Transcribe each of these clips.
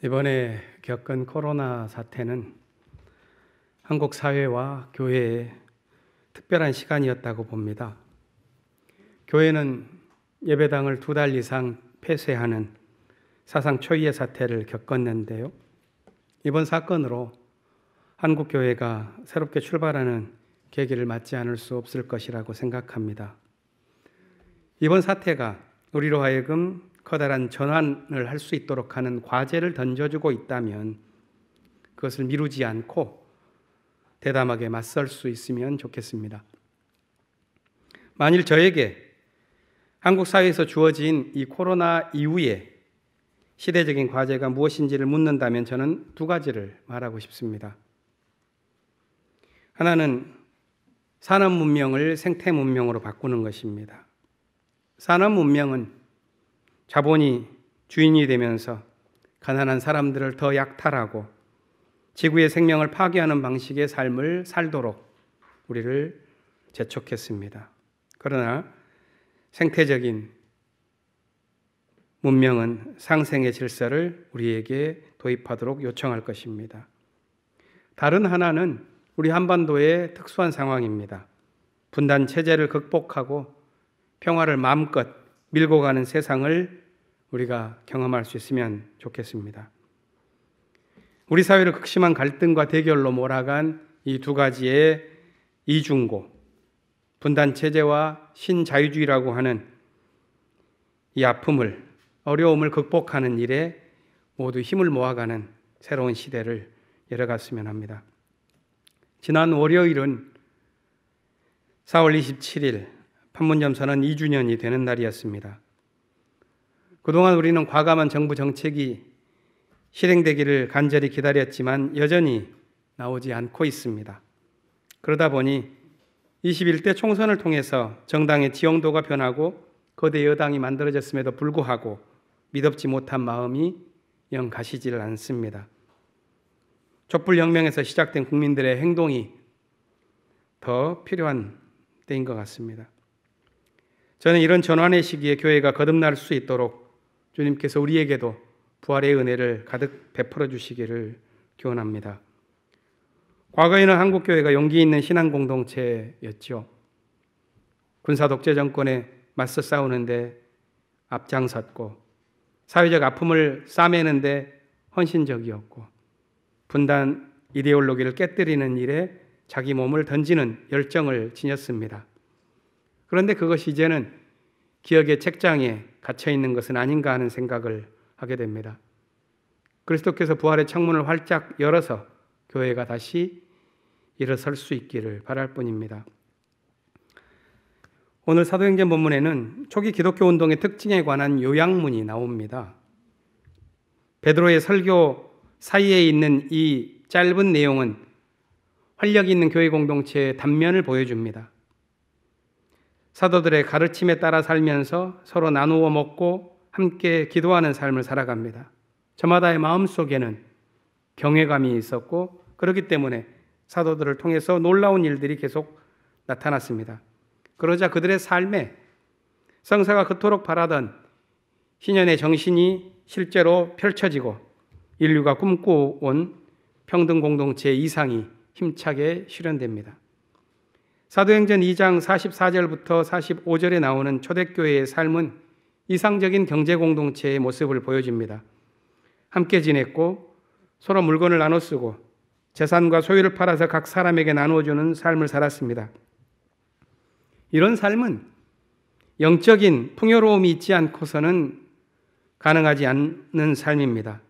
이번에 겪은 코로나 사태는 한국 사회와 교회에 특별한 시간이었다고 봅니다. 교회는 예배당을 2달 이상 폐쇄하는 사상 초유의 사태를 겪었는데요. 이번 사건으로 한국 교회가 새롭게 출발하는 계기를 맞지 않을 수 없을 것이라고 생각합니다. 이번 사태가 우리로 하여금 커다란 전환을 할 수 있도록 하는 과제를 던져주고 있다면 그것을 미루지 않고 대담하게 맞설 수 있으면 좋겠습니다. 만일 저에게 한국 사회에서 주어진 이 코로나 이후에 시대적인 과제가 무엇인지를 묻는다면 저는 2가지를 말하고 싶습니다. 하나는 산업 문명을 생태 문명으로 바꾸는 것입니다. 산업 문명은 자본이 주인이 되면서 가난한 사람들을 더 약탈하고 지구의 생명을 파괴하는 방식의 삶을 살도록 우리를 재촉했습니다. 그러나 생태적인 문명은 상생의 질서를 우리에게 도입하도록 요청할 것입니다. 다른 하나는 우리 한반도의 특수한 상황입니다. 분단 체제를 극복하고 평화를 마음껏 밀고 가는 세상을 우리가 경험할 수 있으면 좋겠습니다. 우리 사회를 극심한 갈등과 대결로 몰아간 이 2가지의 이중고, 분단 체제와 신자유주의라고 하는 이 아픔을, 어려움을 극복하는 일에 모두 힘을 모아가는 새로운 시대를 열어갔으면 합니다. 지난 월요일은 4월 27일 판문점 선언 2주년이 되는 날이었습니다. 그동안 우리는 과감한 정부 정책이 실행되기를 간절히 기다렸지만 여전히 나오지 않고 있습니다. 그러다 보니 21대 총선을 통해서 정당의 지형도가 변하고 거대 여당이 만들어졌음에도 불구하고 믿업지 못한 마음이 영 가시지를 않습니다. 촛불혁명에서 시작된 국민들의 행동이 더 필요한 때인 것 같습니다. 저는 이런 전환의 시기에 교회가 거듭날 수 있도록 주님께서 우리에게도 부활의 은혜를 가득 베풀어 주시기를 기원합니다. 과거에는 한국교회가 용기 있는 신앙 공동체였죠. 군사 독재 정권에 맞서 싸우는데 앞장섰고 사회적 아픔을 싸매는데 헌신적이었고 분단 이데올로기를 깨뜨리는 일에 자기 몸을 던지는 열정을 지녔습니다. 그런데 그것이 이제는 기억의 책장에 갇혀 있는 것은 아닌가 하는 생각을 하게 됩니다. 그리스도께서 부활의 창문을 활짝 열어서 교회가 다시 일어설 수 있기를 바랄 뿐입니다. 오늘 사도행전 본문에는 초기 기독교 운동의 특징에 관한 요약문이 나옵니다. 베드로의 설교 사이에 있는 이 짧은 내용은 활력 있는 교회 공동체의 단면을 보여줍니다. 사도들의 가르침에 따라 살면서 서로 나누어 먹고 함께 기도하는 삶을 살아갑니다. 저마다의 마음속에는 경외감이 있었고 그렇기 때문에 사도들을 통해서 놀라운 일들이 계속 나타났습니다. 그러자 그들의 삶에 성사가 그토록 바라던 희년의 정신이 실제로 펼쳐지고 인류가 꿈꿔온 평등 공동체의 이상이 힘차게 실현됩니다. 사도행전 2장 44절부터 45절에 나오는 초대교회의 삶은 이상적인 경제공동체의 모습을 보여줍니다. 함께 지냈고 서로 물건을 나눠 쓰고 재산과 소유를 팔아서 각 사람에게 나누어주는 삶을 살았습니다. 이런 삶은 영적인 풍요로움이 있지 않고서는 가능하지 않는 삶입니다.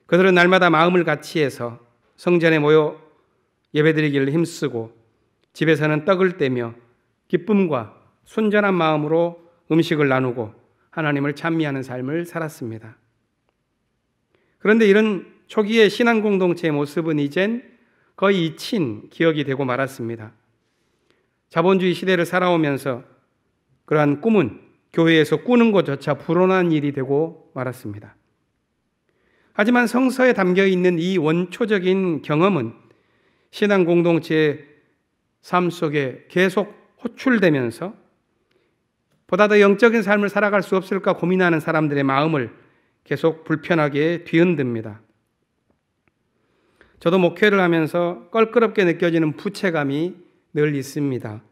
그들은 날마다 마음을 같이해서 성전에 모여 예배드리기를 힘쓰고 집에서는 떡을 떼며 기쁨과 순전한 마음으로 음식을 나누고 하나님을 찬미하는 삶을 살았습니다. 그런데 이런 초기의 신앙 공동체의 모습은 이젠 거의 잊힌 기억이 되고 말았습니다. 자본주의 시대를 살아오면서 그러한 꿈은 교회에서 꾸는 것조차 불온한 일이 되고 말았습니다. 하지만 성서에 담겨 있는 이 원초적인 경험은 신앙 공동체의 삶 속에 계속 호출되면서 보다 더 영적인 삶을 살아갈 수 없을까 고민하는 사람들의 마음을 계속 불편하게 뒤흔듭니다. 저도 목회를 하면서 껄끄럽게 느껴지는 부채감이 늘 있습니다.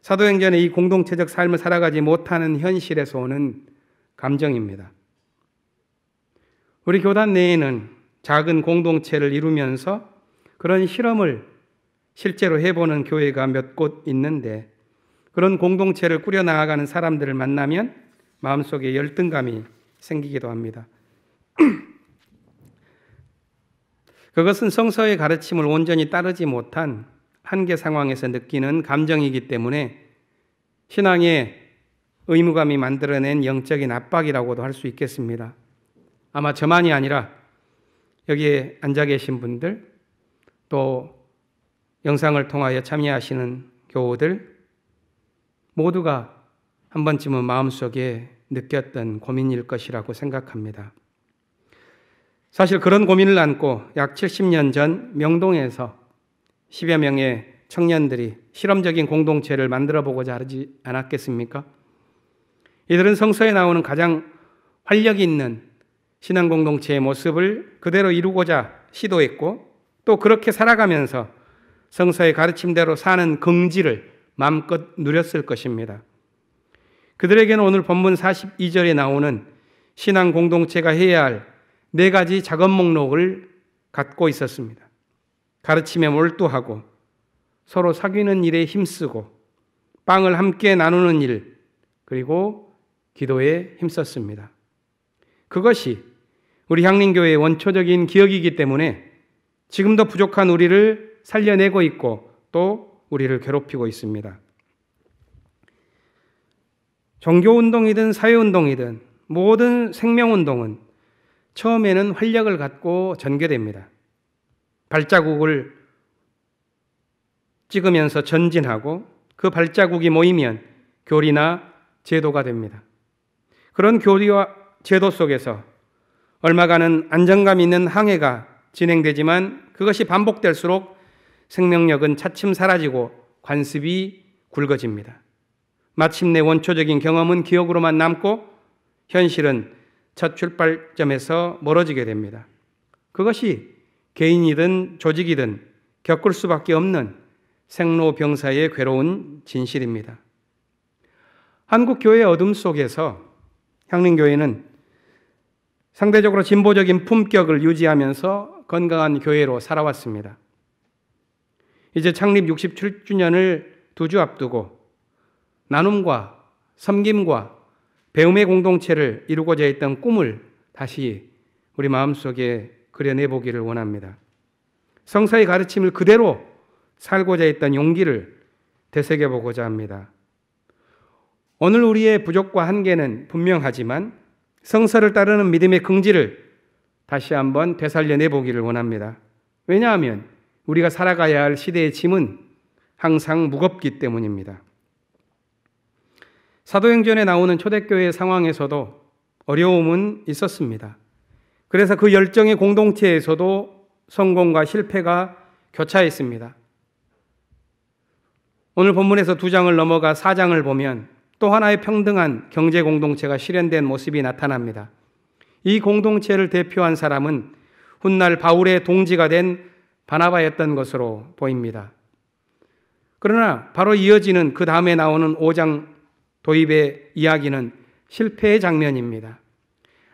사도행전의 이 공동체적 삶을 살아가지 못하는 현실에서 오는 감정입니다. 우리 교단 내에는 작은 공동체를 이루면서 그런 실험을 실제로 해보는 교회가 몇 곳 있는데, 그런 공동체를 꾸려나가는 사람들을 만나면 마음속에 열등감이 생기기도 합니다. 그것은 성서의 가르침을 온전히 따르지 못한 한계 상황에서 느끼는 감정이기 때문에 신앙의 의무감이 만들어낸 영적인 압박이라고도 할 수 있겠습니다. 아마 저만이 아니라 여기에 앉아 계신 분들, 또 영상을 통하여 참여하시는 교우들 모두가 한 번쯤은 마음속에 느꼈던 고민일 것이라고 생각합니다. 사실 그런 고민을 안고 약 70년 전 명동에서 10여 명의 청년들이 실험적인 공동체를 만들어 보고자 하지 않았겠습니까? 이들은 성서에 나오는 가장 활력 있는 신앙 공동체의 모습을 그대로 이루고자 시도했고, 또 그렇게 살아가면서 성서의 가르침대로 사는 긍지를 마음껏 누렸을 것입니다. 그들에게는 오늘 본문 42절에 나오는 신앙 공동체가 해야 할 4가지 작업 목록을 갖고 있었습니다. 가르침에 몰두하고, 서로 사귀는 일에 힘쓰고, 빵을 함께 나누는 일, 그리고 기도에 힘썼습니다. 그것이 우리 향림교회의 원초적인 기억이기 때문에 지금도 부족한 우리를 살려내고 있고 또 우리를 괴롭히고 있습니다. 종교운동이든 사회운동이든 모든 생명운동은 처음에는 활력을 갖고 전개됩니다. 발자국을 찍으면서 전진하고 그 발자국이 모이면 교리나 제도가 됩니다. 그런 교리와 제도 속에서 얼마간은 안정감 있는 항해가 진행되지만 그것이 반복될수록 생명력은 차츰 사라지고 관습이 굵어집니다. 마침내 원초적인 경험은 기억으로만 남고 현실은 첫 출발점에서 멀어지게 됩니다. 그것이 개인이든 조직이든 겪을 수밖에 없는 생로병사의 괴로운 진실입니다. 한국 교회의 어둠 속에서 향림교회는 상대적으로 진보적인 품격을 유지하면서 건강한 교회로 살아왔습니다. 이제 창립 67주년을 2주 앞두고 나눔과 섬김과 배움의 공동체를 이루고자 했던 꿈을 다시 우리 마음속에 그려내보기를 원합니다. 성서의 가르침을 그대로 살고자 했던 용기를 되새겨보고자 합니다. 오늘 우리의 부족과 한계는 분명하지만 성서를 따르는 믿음의 긍지를 다시 한번 되살려내보기를 원합니다. 왜냐하면 우리가 살아가야 할 시대의 짐은 항상 무겁기 때문입니다. 사도행전에 나오는 초대교회의 상황에서도 어려움은 있었습니다. 그래서 그 열정의 공동체에서도 성공과 실패가 교차했습니다. 오늘 본문에서 2장을 넘어가 4장을 보면 또 하나의 평등한 경제 공동체가 실현된 모습이 나타납니다. 이 공동체를 대표한 사람은 훗날 바울의 동지가 된 바나바였던 것으로 보입니다. 그러나 바로 이어지는 그 다음에 나오는 5장 도입의 이야기는 실패의 장면입니다.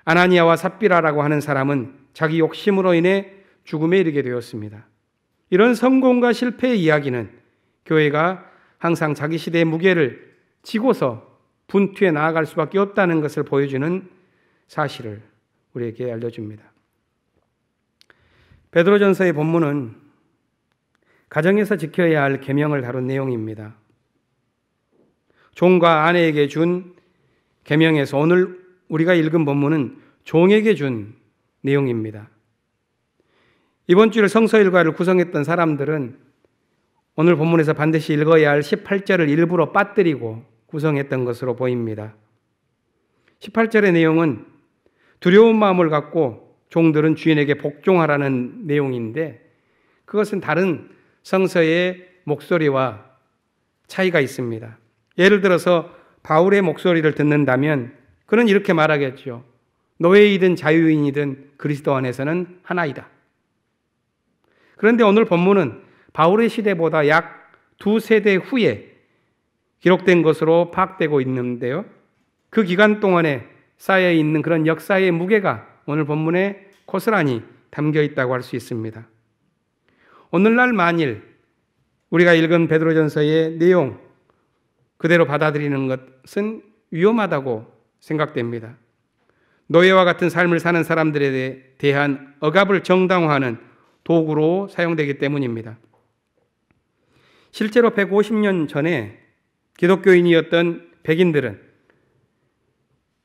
아나니아와 삽비라라고 하는 사람은 자기 욕심으로 인해 죽음에 이르게 되었습니다. 이런 성공과 실패의 이야기는 교회가 항상 자기 시대의 무게를 지고서 분투해 나아갈 수밖에 없다는 것을 보여주는 사실을 우리에게 알려줍니다. 베드로전서의 본문은 가정에서 지켜야 할 계명을 다룬 내용입니다. 종과 아내에게 준 계명에서 오늘 우리가 읽은 본문은 종에게 준 내용입니다. 이번 주일 성서 일과를 구성했던 사람들은 오늘 본문에서 반드시 읽어야 할 18절을 일부러 빠뜨리고 구성했던 것으로 보입니다. 18절의 내용은 두려운 마음을 갖고 종들은 주인에게 복종하라는 내용인데 그것은 다른 성서의 목소리와 차이가 있습니다. 예를 들어서 바울의 목소리를 듣는다면 그는 이렇게 말하겠죠. 노예이든 자유인이든 그리스도 안에서는 하나이다. 그런데 오늘 본문은 바울의 시대보다 약 2세대 후에 기록된 것으로 파악되고 있는데요. 그 기간 동안에 쌓여 있는 그런 역사의 무게가 오늘 본문에 고스란히 담겨 있다고 할 수 있습니다. 오늘날 만일 우리가 읽은 베드로전서의 내용 그대로 받아들이는 것은 위험하다고 생각됩니다. 노예와 같은 삶을 사는 사람들에 대한 억압을 정당화하는 도구로 사용되기 때문입니다. 실제로 150년 전에 기독교인이었던 백인들은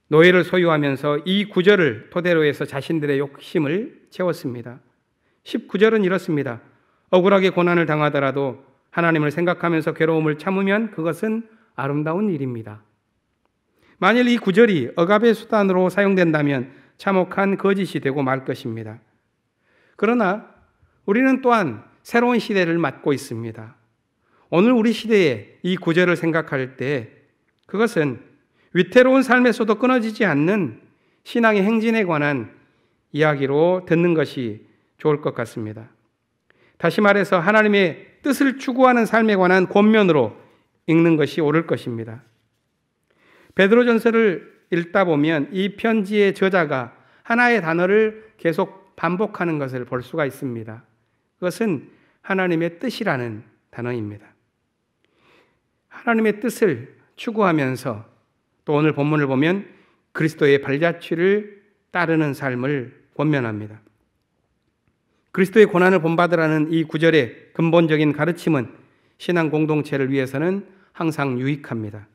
노예를 소유하면서 이 구절을 토대로 해서 자신들의 욕심을 채웠습니다. 19절은 이렇습니다. 억울하게 고난을 당하더라도 하나님을 생각하면서 괴로움을 참으면 그것은 아름다운 일입니다. 만일 이 구절이 억압의 수단으로 사용된다면 참혹한 거짓이 되고 말 것입니다. 그러나 우리는 또한 새로운 시대를 맞고 있습니다. 오늘 우리 시대에 이 구절을 생각할 때 그것은 위태로운 삶에서도 끊어지지 않는 신앙의 행진에 관한 이야기로 듣는 것이 좋을 것 같습니다. 다시 말해서 하나님의 뜻을 추구하는 삶에 관한 권면으로 읽는 것이 옳을 것입니다. 베드로전서를 읽다 보면 이 편지의 저자가 하나의 단어를 계속 반복하는 것을 볼 수가 있습니다. 그것은 하나님의 뜻이라는 단어입니다. 하나님의 뜻을 추구하면서 또 오늘 본문을 보면 그리스도의 발자취를 따르는 삶을 권면합니다. 그리스도의 고난을 본받으라는 이 구절의 근본적인 가르침은 신앙 공동체를 위해서는 항상 유익합니다.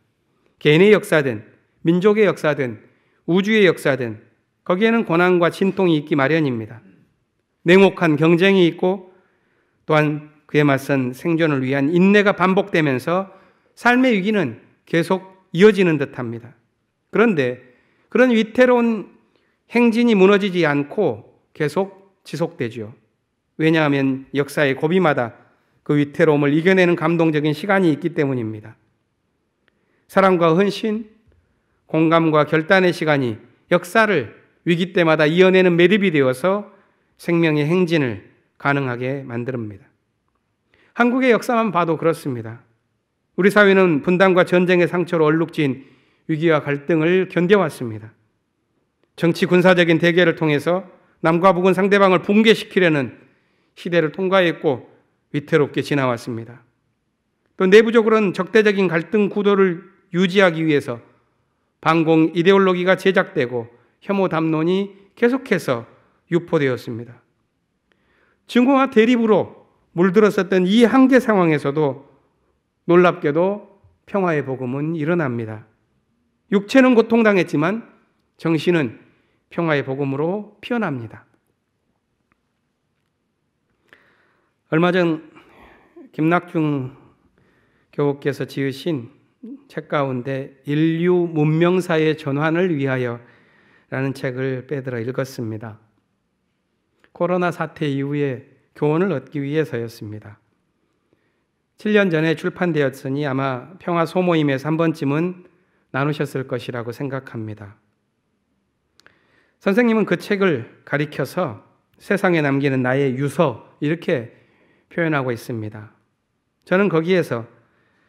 개인의 역사든 민족의 역사든 우주의 역사든 거기에는 고난과 진통이 있기 마련입니다. 냉혹한 경쟁이 있고 또한 그에 맞선 생존을 위한 인내가 반복되면서 삶의 위기는 계속 이어지는 듯합니다. 그런데 그런 위태로운 행진이 무너지지 않고 계속 지속되죠. 왜냐하면 역사의 고비마다 그 위태로움을 이겨내는 감동적인 시간이 있기 때문입니다. 사랑과 헌신, 공감과 결단의 시간이 역사를 위기 때마다 이어내는 매듭이 되어서 생명의 행진을 가능하게 만듭니다. 한국의 역사만 봐도 그렇습니다. 우리 사회는 분단과 전쟁의 상처로 얼룩진 위기와 갈등을 견뎌왔습니다. 정치 군사적인 대결을 통해서 남과 북은 상대방을 붕괴시키려는 시대를 통과했고 위태롭게 지나왔습니다. 또 내부적으로는 적대적인 갈등 구도를 유지하기 위해서 반공 이데올로기가 제작되고 혐오 담론이 계속해서 유포되었습니다. 증오와 대립으로 물들었었던 이 한계 상황에서도 놀랍게도 평화의 복음은 일어납니다. 육체는 고통당했지만 정신은 평화의 복음으로 피어납니다. 얼마 전 김낙중 교우께서 지으신 책 가운데 인류 문명사의 전환을 위하여 라는 책을 빼들어 읽었습니다. 코로나 사태 이후에 교훈을 얻기 위해서였습니다. 7년 전에 출판되었으니 아마 평화 소모임에서 한 번쯤은 나누셨을 것이라고 생각합니다. 선생님은 그 책을 가리켜서 세상에 남기는 나의 유서 이렇게 표현하고 있습니다. 저는 거기에서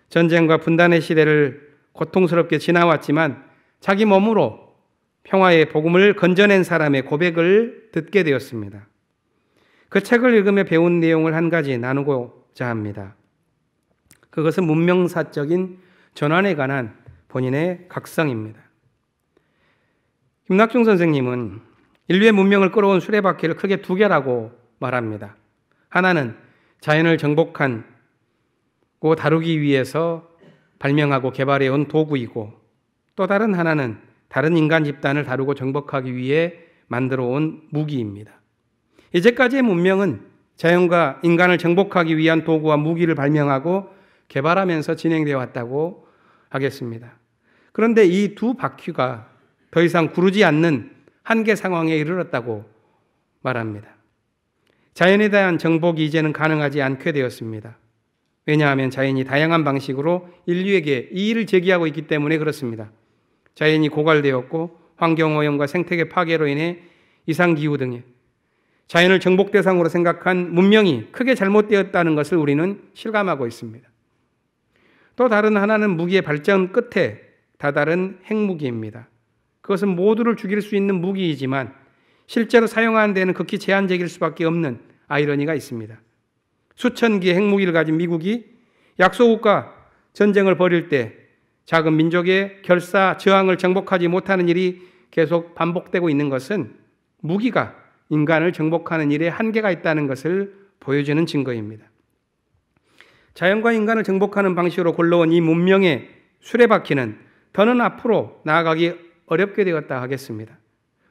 전쟁과 분단의 시대를 고통스럽게 지나왔지만 자기 몸으로 평화의 복음을 건져낸 사람의 고백을 듣게 되었습니다. 그 책을 읽으며 배운 내용을 한 가지 나누고자 합니다. 그것은 문명사적인 전환에 관한 본인의 각성입니다. 김낙중 선생님은 인류의 문명을 끌어온 수레바퀴를 크게 두 개라고 말합니다. 하나는 자연을 정복하고 다루기 위해서 발명하고 개발해온 도구이고 또 다른 하나는 다른 인간 집단을 다루고 정복하기 위해 만들어온 무기입니다. 이제까지의 문명은 자연과 인간을 정복하기 위한 도구와 무기를 발명하고 개발하면서 진행되어 왔다고 하겠습니다. 그런데 이 두 바퀴가 더 이상 구르지 않는 한계 상황에 이르렀다고 말합니다. 자연에 대한 정복이 이제는 가능하지 않게 되었습니다. 왜냐하면 자연이 다양한 방식으로 인류에게 이의를 제기하고 있기 때문에 그렇습니다. 자연이 고갈되었고 환경오염과 생태계 파괴로 인해 이상기후 등의 자연을 정복 대상으로 생각한 문명이 크게 잘못되었다는 것을 우리는 실감하고 있습니다. 또 다른 하나는 무기의 발전 끝에 다다른 핵무기입니다. 그것은 모두를 죽일 수 있는 무기이지만 실제로 사용하는 데는 극히 제한적일 수밖에 없는 아이러니가 있습니다. 수천 기의 핵무기를 가진 미국이 약소국과 전쟁을 벌일 때 작은 민족의 결사 저항을 정복하지 못하는 일이 계속 반복되고 있는 것은 무기가 인간을 정복하는 일에 한계가 있다는 것을 보여주는 증거입니다. 자연과 인간을 정복하는 방식으로 굴러온 이 문명의 수레바퀴는 더는 앞으로 나아가기 어렵게 되었다 하겠습니다.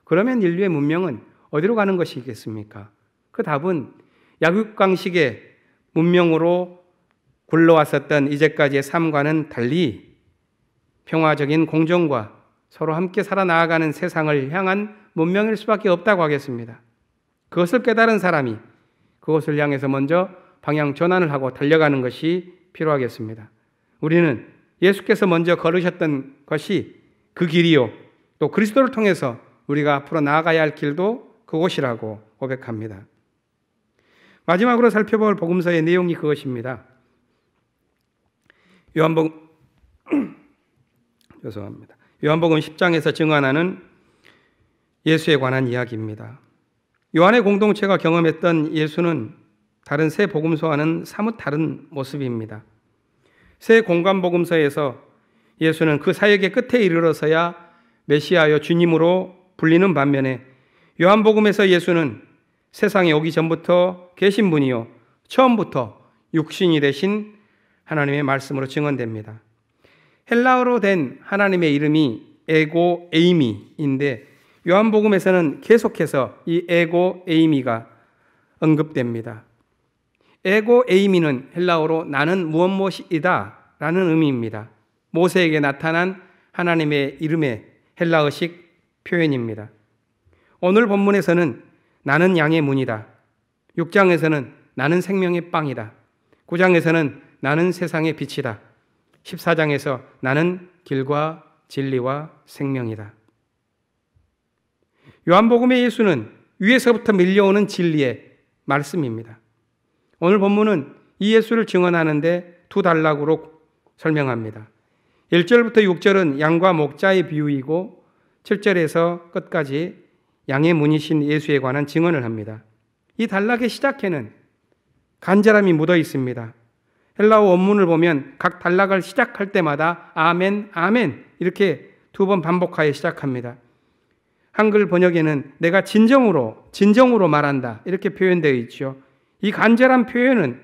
그러면 인류의 문명은 어디로 가는 것이겠습니까? 그 답은 약육강식의 문명으로 굴러왔었던 이제까지의 삶과는 달리 평화적인 공존과 서로 함께 살아나가는 세상을 향한 문명일 수밖에 없다고 하겠습니다. 그것을 깨달은 사람이 그것을 향해서 먼저 방향 전환을 하고 달려가는 것이 필요하겠습니다. 우리는 예수께서 먼저 걸으셨던 것이 그 길이요, 또 그리스도를 통해서 우리가 앞으로 나아가야 할 길도 그곳이라고 고백합니다. 마지막으로 살펴볼 복음서의 내용이 그것입니다. 요한복음 10장에서 증언하는 예수에 관한 이야기입니다. 요한의 공동체가 경험했던 예수는 다른 세 복음서와는 사뭇 다른 모습입니다. 세 공간 복음서에서 예수는 그 사역의 끝에 이르러서야 메시아여 주님으로 불리는 반면에 요한복음에서 예수는 세상에 오기 전부터 계신 분이요 처음부터 육신이 되신 하나님의 말씀으로 증언됩니다. 헬라어로 된 하나님의 이름이 에고 에이미인데 요한복음에서는 계속해서 이 에고 에이미가 언급됩니다. 에고 에이미는 헬라어로 나는 무엇이다 라는 의미입니다. 모세에게 나타난 하나님의 이름의 헬라어식 표현입니다. 오늘 본문에서는 나는 양의 문이다. 6장에서는 나는 생명의 빵이다. 9장에서는 나는 세상의 빛이다. 14장에서 나는 길과 진리와 생명이다. 요한복음의 예수는 위에서부터 밀려오는 진리의 말씀입니다. 오늘 본문은 이 예수를 증언하는데 두 단락으로 설명합니다. 1절부터 6절은 양과 목자의 비유이고 7절에서 끝까지 양의 문이신 예수에 관한 증언을 합니다. 이 단락의 시작에는 간절함이 묻어 있습니다. 헬라어 원문을 보면 각 단락을 시작할 때마다 아멘, 아멘 이렇게 두 번 반복하여 시작합니다. 한글 번역에는 내가 진정으로 말한다 이렇게 표현되어 있죠. 이 간절한 표현은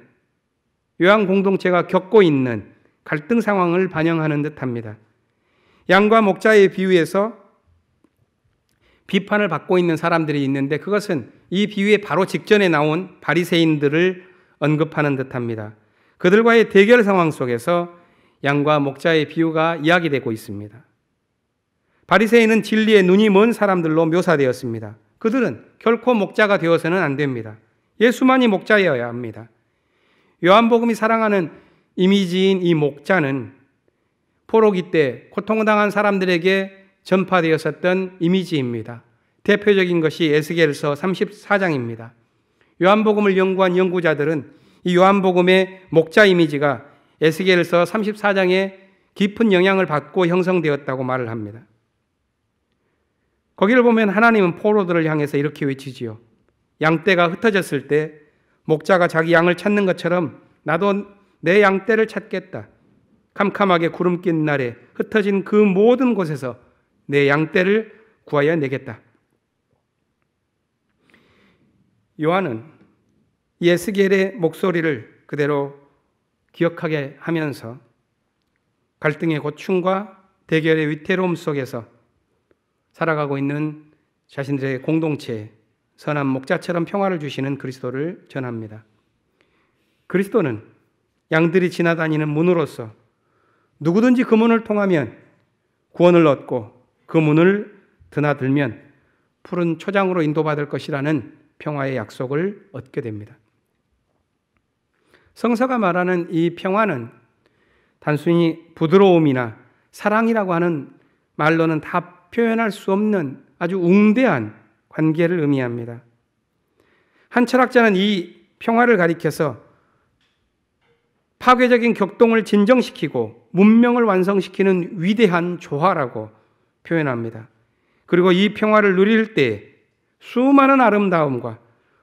요한 공동체가 겪고 있는 갈등 상황을 반영하는 듯합니다. 양과 목자의 비유에서 비판을 받고 있는 사람들이 있는데 그것은 이 비유의 바로 직전에 나온 바리새인들을 언급하는 듯합니다. 그들과의 대결 상황 속에서 양과 목자의 비유가 이야기되고 있습니다. 바리새인은 진리의 눈이 먼 사람들로 묘사되었습니다. 그들은 결코 목자가 되어서는 안 됩니다. 예수만이 목자여야 합니다. 요한복음이 사랑하는 이미지인 이 목자는 포로기 때 고통당한 사람들에게 전파되었었던 이미지입니다. 대표적인 것이 에스겔서 34장입니다. 요한복음을 연구한 연구자들은 이 요한복음의 목자 이미지가 에스겔서 34장에 깊은 영향을 받고 형성되었다고 말을 합니다. 거기를 보면 하나님은 포로들을 향해서 이렇게 외치지요. 양떼가 흩어졌을 때 목자가 자기 양을 찾는 것처럼 나도 내 양떼를 찾겠다. 캄캄하게 구름 낀 날에 흩어진 그 모든 곳에서 내 양떼를 구하여 내겠다. 요한은 에스겔의 목소리를 그대로 기억하게 하면서 갈등의 고충과 대결의 위태로움 속에서 살아가고 있는 자신들의 공동체에 선한 목자처럼 평화를 주시는 그리스도를 전합니다. 그리스도는 양들이 지나다니는 문으로서 누구든지 그 문을 통하면 구원을 얻고 그 문을 드나들면 푸른 초장으로 인도받을 것이라는 평화의 약속을 얻게 됩니다. 성서가 말하는 이 평화는 단순히 부드러움이나 사랑이라고 하는 말로는 다 표현할 수 없는 아주 웅대한 관계를 의미합니다. 한 철학자는 이 평화를 가리켜서 파괴적인 격동을 진정시키고 문명을 완성시키는 위대한 조화라고 표현합니다. 그리고 이 평화를 누릴 때 수많은 아름다움과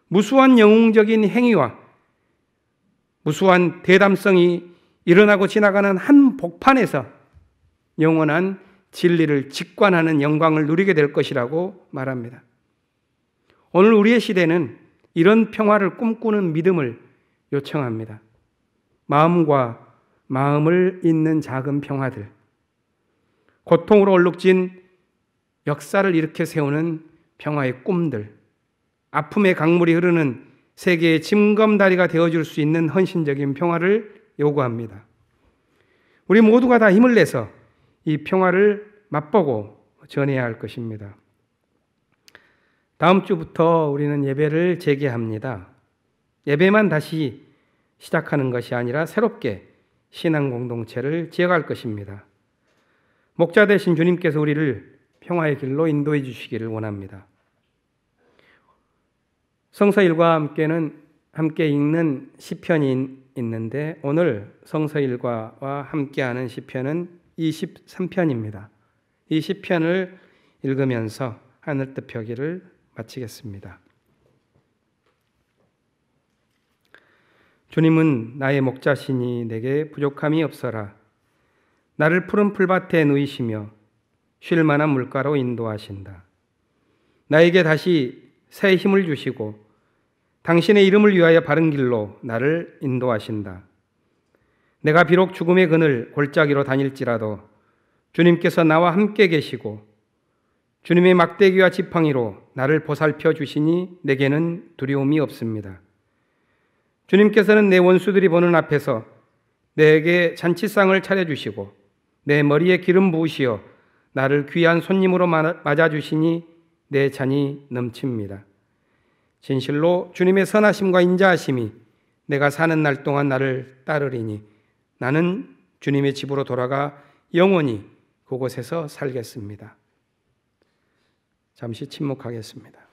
무수한 영웅적인 행위와 무수한 대담성이 일어나고 지나가는 한 복판에서 영원한 진리를 직관하는 영광을 누리게 될 것이라고 말합니다. 오늘 우리의 시대는 이런 평화를 꿈꾸는 믿음을 요청합니다. 마음과 마음을 잇는 작은 평화들, 고통으로 얼룩진 역사를 일으켜 세우는 평화의 꿈들, 아픔의 강물이 흐르는 세계의 징검다리가 되어줄 수 있는 헌신적인 평화를 요구합니다. 우리 모두가 다 힘을 내서 이 평화를 맛보고 전해야 할 것입니다. 다음 주부터 우리는 예배를 재개합니다. 예배만 다시 시작하는 것이 아니라 새롭게 신앙 공동체를 지어갈 것입니다. 목자 되신 주님께서 우리를 평화의 길로 인도해 주시기를 원합니다. 성서일과 함께 읽는 시편이 있는데 오늘 성서일과와 함께하는 시편은 23편입니다. 이 시편을 읽으면서 하늘 뜻 펴기를 마치겠습니다. 주님은 나의 목자시니 내게 부족함이 없어라. 나를 푸른 풀밭에 누이시며 쉴 만한 물가로 인도하신다. 나에게 다시 새 힘을 주시고 당신의 이름을 위하여 바른 길로 나를 인도하신다. 내가 비록 죽음의 그늘 골짜기로 다닐지라도 주님께서 나와 함께 계시고 주님의 막대기와 지팡이로 나를 보살펴 주시니 내게는 두려움이 없습니다. 주님께서는 내 원수들이 보는 앞에서 내게 잔치상을 차려주시고 내 머리에 기름 부으시어 나를 귀한 손님으로 맞아주시니 내 잔이 넘칩니다. 진실로 주님의 선하심과 인자하심이 내가 사는 날 동안 나를 따르리니 나는 주님의 집으로 돌아가 영원히 그곳에서 살겠습니다. 잠시 침묵하겠습니다.